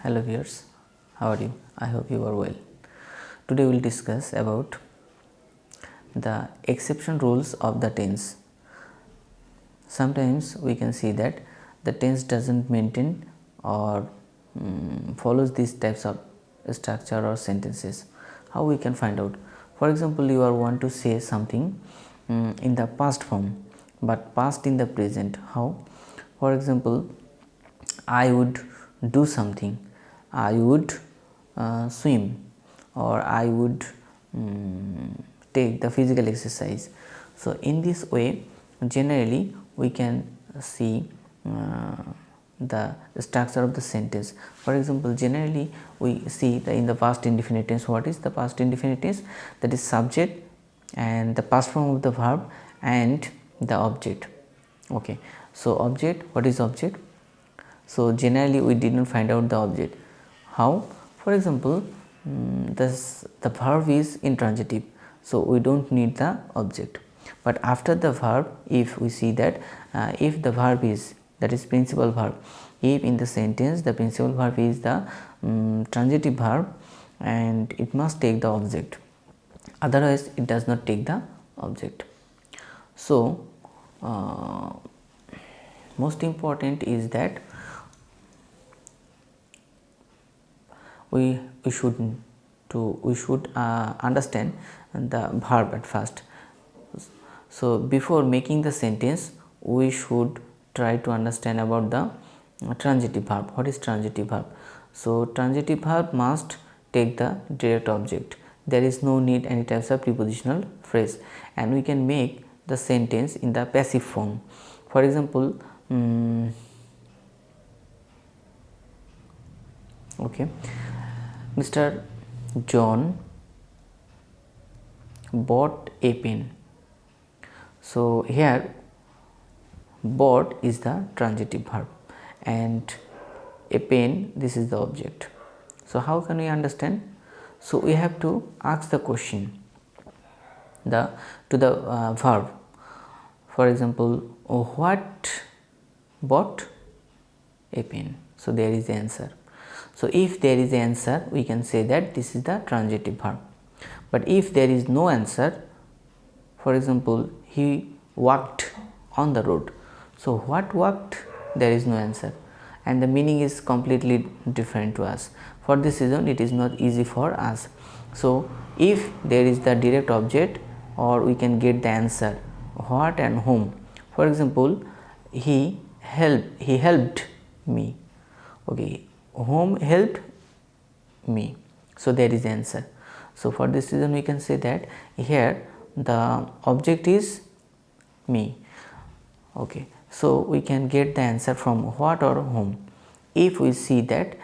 Hello viewers, how are you? I hope you are well. Today we will discuss about the exception rules of the tense. Sometimes we can see that the tense doesn't maintain or follows these types of structure or sentences. How we can find out? For example, you are want to say something in the past form but past in the present. How? For example, I would do something, I would swim, or I would take the physical exercise. So in this way generally we can see the structure of the sentence. For example, generally we see that in the past indefinite tense, what is the past indefinite tense? That is subject and the past form of the verb and the object. Okay, so object, what is object? So generally we did not find out the object. How? For example, the verb is intransitive, so we don't need the object. But after the verb, if we see that if the verb is, that is principal verb, if in the sentence the principal verb is the transitive verb, and it must take the object, otherwise it does not take the object. So most important is that we should understand the verb at first. So before making the sentence we should try to understand about the transitive verb. What is transitive verb? So transitive verb must take the direct object. There is no need any types of prepositional phrase, and we can make the sentence in the passive form. For example, okay, Mr. John bought a pen. So here bought is the transitive verb and a pen, this is the object. So how can we understand? So we have to ask the question to the verb. For example, what bought a pen? So there is the answer. So if there is the answer, we can say that this is the transitive verb. But if there is no answer, for example, he walked on the road. So what walked? There is no answer, and the meaning is completely different to us. For this reason it is not easy for us. So if there is the direct object, or we can get the answer what and whom. For example, he helped me. Okay, whom helped me? So there is the answer. So for this reason we can say that here the object is me. Okay, so we can get the answer from what or whom. If we see that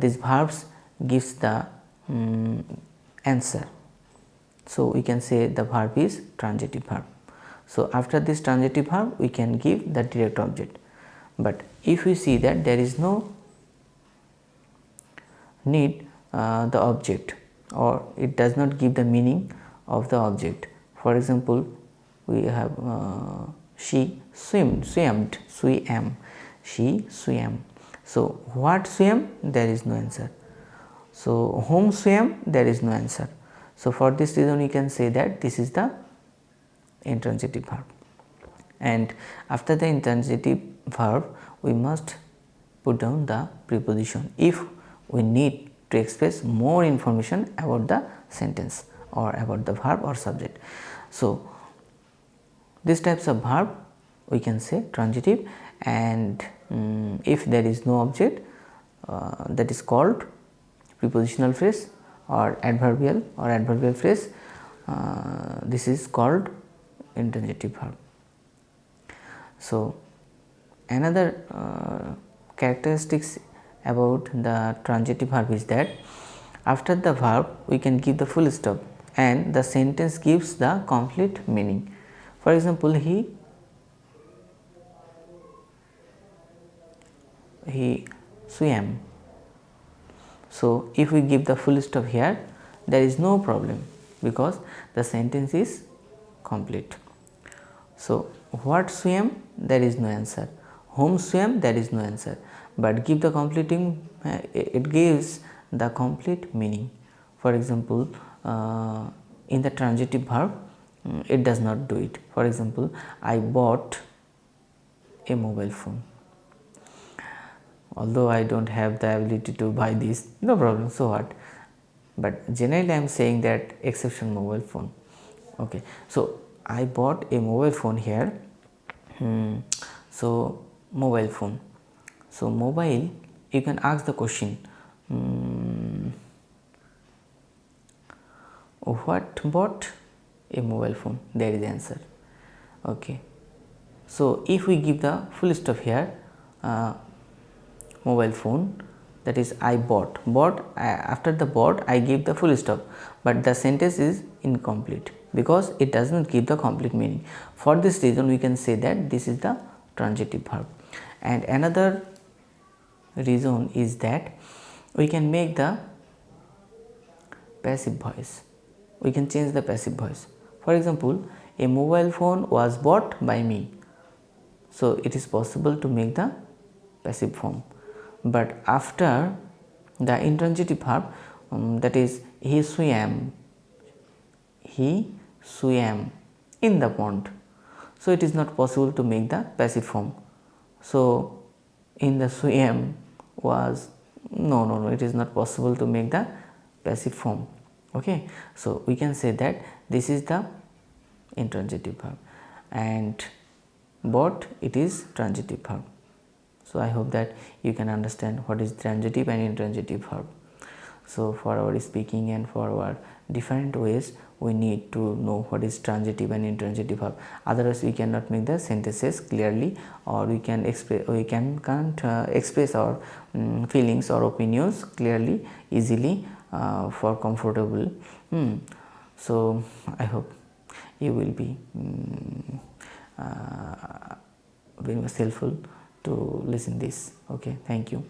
these verbs gives the answer, so we can say the verb is transitive verb. So after this transitive verb we can give the direct object. But if we see that there is no need the object, or it does not give the meaning of the object. For example, we have she swam, she swam. So what swam? There is no answer. So whom swam? There is no answer. So for this reason we can say that this is the intransitive verb. And after the intransitive verb we must put down the preposition if we need to express more information about the sentence or about the verb or subject. So these types of verb we can say transitive, and if there is no object, that is called prepositional phrase or adverbial phrase, this is called intransitive verb. So another characteristics about the transitive verb is that after the verb we can give the full stop and the sentence gives the complete meaning. For example, he swam. So if we give the full stop here, there is no problem because the sentence is complete. So what swam? There is no answer. home swam, there is no answer, but give the completing, it gives the complete meaning. For example, in the transitive verb, it does not do it. For example, I bought a mobile phone. Although I don't have the ability to buy this, no problem, so what, but generally I am saying that exception mobile phone. Okay, so I bought a mobile phone here. So mobile phone, so mobile, you can ask the question, what bought a mobile phone, there is the answer. Okay, so if we give the full stop here, mobile phone, that is I bought, after the bought I give the full stop, but the sentence is incomplete because it does not give the complete meaning. For this reason we can say that this is the transitive verb. And another reason is that we can make the passive voice, we can change the passive voice. For example, a mobile phone was bought by me, so it is possible to make the passive form. But after the intransitive verb, that is he swam in the pond, so it is not possible to make the passive form. So in the swam was, no, it is not possible to make the passive form. Okay, so we can say that this is the intransitive verb, and bought, it is transitive verb. So I hope that you can understand what is transitive and intransitive verb. So for our speaking and for our different ways, we need to know what is transitive and intransitive verb. Otherwise we cannot make the sentences clearly, or we can't express our feelings or opinions clearly, easily, for comfortable. So I hope you will be very much helpful to listen this. Okay, thank you.